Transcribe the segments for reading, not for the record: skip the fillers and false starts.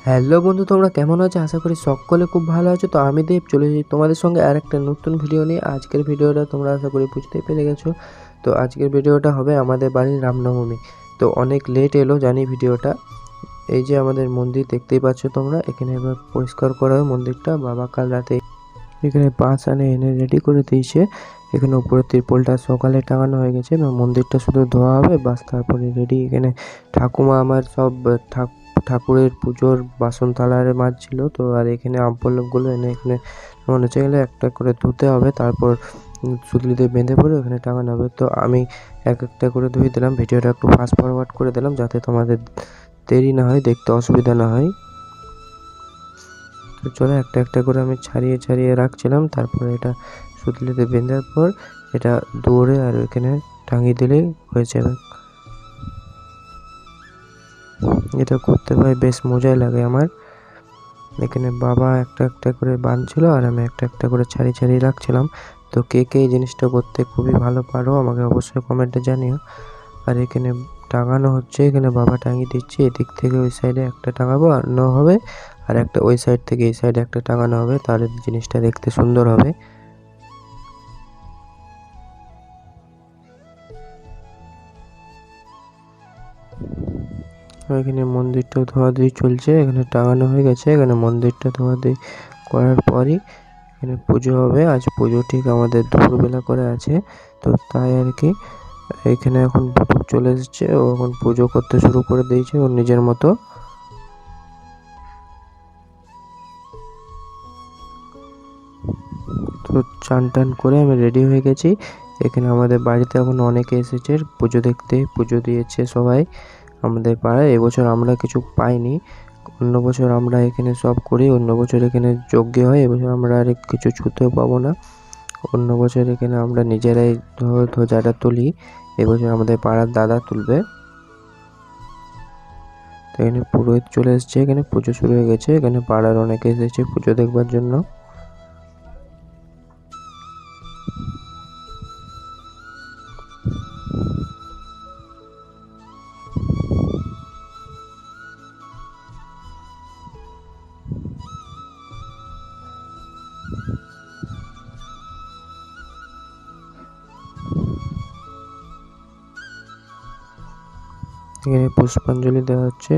Hello বন্ধু, তোমরা কেমন আছো? আশা করি সকলে খুব ভালো আছো। তো আমি দেব চলে এসেছি তোমাদের সঙ্গে আর একটা নতুন ভিডিও নিয়ে। আজকের ভিডিওটা তোমরা আশা করি বুঝতেই পেরে গেছো। তো আজকের ভিডিওটা হবে আমাদের বাড়ির রামনবমী। তো অনেক লেট এলো জানি ভিডিওটা। এই যে আমাদের মন্দির দেখতেই পাচ্ছ তোমরা, এখানে এবার পরিষ্কার করা হয় মন্দিরটা। বাবা কাল রাতে এখানে বাঁশ এনে রেডি করে দিয়েছে। এখানে উপরে তিরপলটা সকালে টাঙানো হয়ে গেছে এবং মন্দিরটা শুধু ধোয়া হবে, বাস তারপরে রেডি। এখানে ঠাকুমা আমার সব ঠাকুরের পুজোর বাসন থালারে মাজছিল। তো আর এখানে আম পল্লবগুলো এনে এখানে মনে হচ্ছে গেলে একটা করে ধুতে হবে, তারপর সুতলিতে বেঁধে পড়ে ওখানে টাঙানো হবে। তো আমি এক একটা করে ধুয়ে দিলাম, ভিডিওটা একটু ফাস্ট ফরওয়ার্ড করে দিলাম যাতে তোমাদের দেরি না হয়, দেখতে অসুবিধা না হয়। তো চলো একটা একটা করে আমি ছাড়িয়ে ছাড়িয়ে রাখছিলাম। তারপরে এটা সুতলিতে বেঁধার পর এটা দৌড়ে আর এখানে টাঙিয়ে দিলেই হয়ে যাবে। এটা করতে পারে বেশ মজাই লাগে আমার। এখানে বাবা একটা একটা করে বাঁধছিল আর আমি একটা একটা করে ছাড়িয়ে ছাড়িয়ে রাখছিলাম। তো কে কে এই জিনিসটা করতে খুবই ভালো পারো আমাকে অবশ্যই কমেন্টে জানিও। আর এখানে টাঙানো হচ্ছে, এখানে বাবা টাঙিয়ে দিচ্ছে। এদিক থেকে ওই সাইডে একটা টাঙাবো আর হবে, আর একটা ওই সাইড থেকে এই সাইডে একটা টাঙানো হবে, তাহলে জিনিসটা দেখতে সুন্দর হবে। এখানে মন্দিরটা ধোয়াধুয়ি চলছে, এখানে টাঙানো হয়ে গেছে। এখানে মন্দিরটা ধোয়াধুয়ি করার পরই এখানে পুজো হবে। আজ পুজো ঠিক আমাদের দুপুরবেলা করে আছে, তো তাই আর কি। এখানে এখন বুটুক চলে এসেছে, ও এখন পুজো করতে শুরু করে দিয়েছে ওর নিজের মতো। তো চান টান করে আমি রেডি হয়ে গেছি। এখানে আমাদের বাড়িতে এখন অনেকে এসেছে পুজো দেখতে, পুজো দিয়েছে সবাই আমাদের পাড়ায়। এবছর আমরা কিছু পাইনি, অন্য বছর আমরা এখানে সব করি, অন্য বছর এখানে যজ্ঞ হয়, এবছর আমরা আর কিছু ছুতেও পাবো না। অন্য বছর এখানে আমরা নিজেরাই ধ্বজাটা তুলি, এবছর আমাদের পাড়ার দাদা তুলবে। তো এখানে পুরোহিত চলে এসছে, এখানে পুজো শুরু হয়ে গেছে। এখানে পাড়ার অনেকে এসেছে পুজো দেখবার জন্য। এখানে পুষ্পাঞ্জলি দেওয়া হচ্ছে।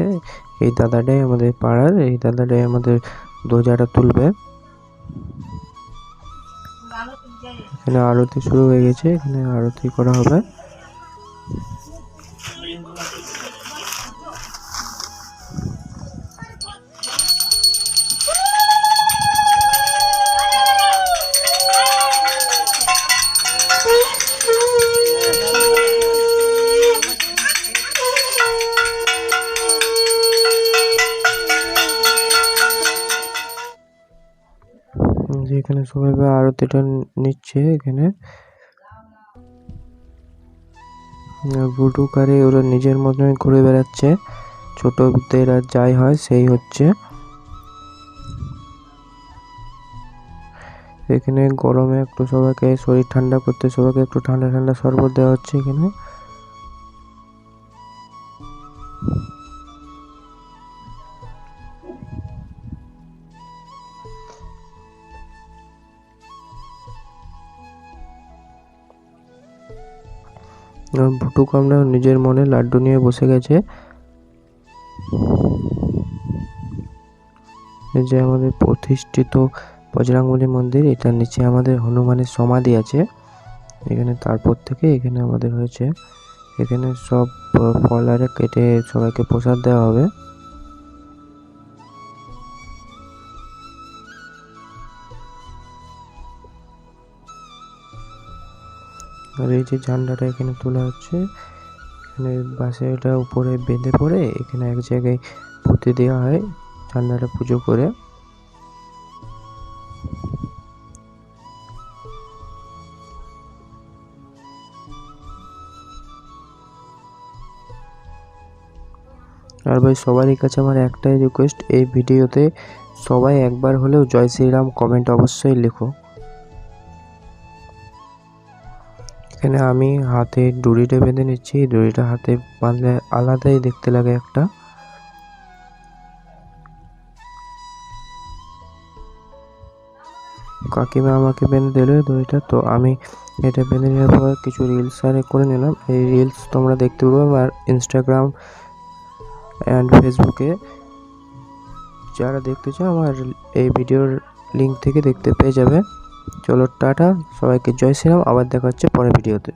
এই দাদাটাই আমাদের পাড়ার, এই দাদাটাই আমাদের ধ্বজাটা তুলবে। এখানে আরতি শুরু হয়ে গেছে, এখানে আরতি করা হবে। যেখানে সবাই আরতিটা নিচ্ছে, এখানে বুটুকারে ওরা নিজের মতন ঘুরে বেড়াচ্ছে। ছোটদের আর যাই হয় সেই হচ্ছে। এখানে গরমে একটু সবাইকে শরীর ঠান্ডা করতে সবাইকে একটু ঠান্ডা ঠান্ডা শরবত দেওয়া হচ্ছে এখানে। ভুটুক আমরা নিজের মনে লাড্ডু নিয়ে বসে গেছে। এই যে আমাদের প্রতিষ্ঠিত বজরংবলী মন্দির, এটার নিচে আমাদের হনুমানের সমাধি আছে। এখানে তারপর থেকে এখানে আমাদের হয়েছে, এখানে সব ফল আরে কেটে সবাইকে প্রসাদ দেওয়া হবে। আর এই যে ঝান্ডাটা এখানে তোলা হচ্ছে, এখানে বাসে এটা উপরে বেঁধে পড়ে এখানে এক জায়গায় পুঁতে দেওয়া হয় ঝান্ডাটা পুজো করে। আর ভাই সবারই কাছে আমার একটাই রিকোয়েস্ট, এই ভিডিওতে সবাই একবার হলেও জয় শ্রীরাম কমেন্ট অবশ্যই লেখো। এখানে আমি হাতে দড়িটা বেঁধে নিচ্ছি, দড়িটা হাতে বাঁধলে আলাদাই দেখতে লাগে একটা। কাকিমা আমাকে বেঁধে দিল দড়িটা। তো আমি এটা বেঁধে নেওয়ার পর কিছু রিলস করে নিলাম। এই রিলস তোমরা দেখতে পাবে আমার ইনস্টাগ্রাম অ্যান্ড ফেসবুকে। যারা দেখতে চাও আমার এই ভিডিওর লিঙ্ক থেকে দেখতে পেয়ে যাবে। চলো টাটা, সবাইকে জয় শ্রীরাম, আবার দেখা হচ্ছে পরের ভিডিওতে।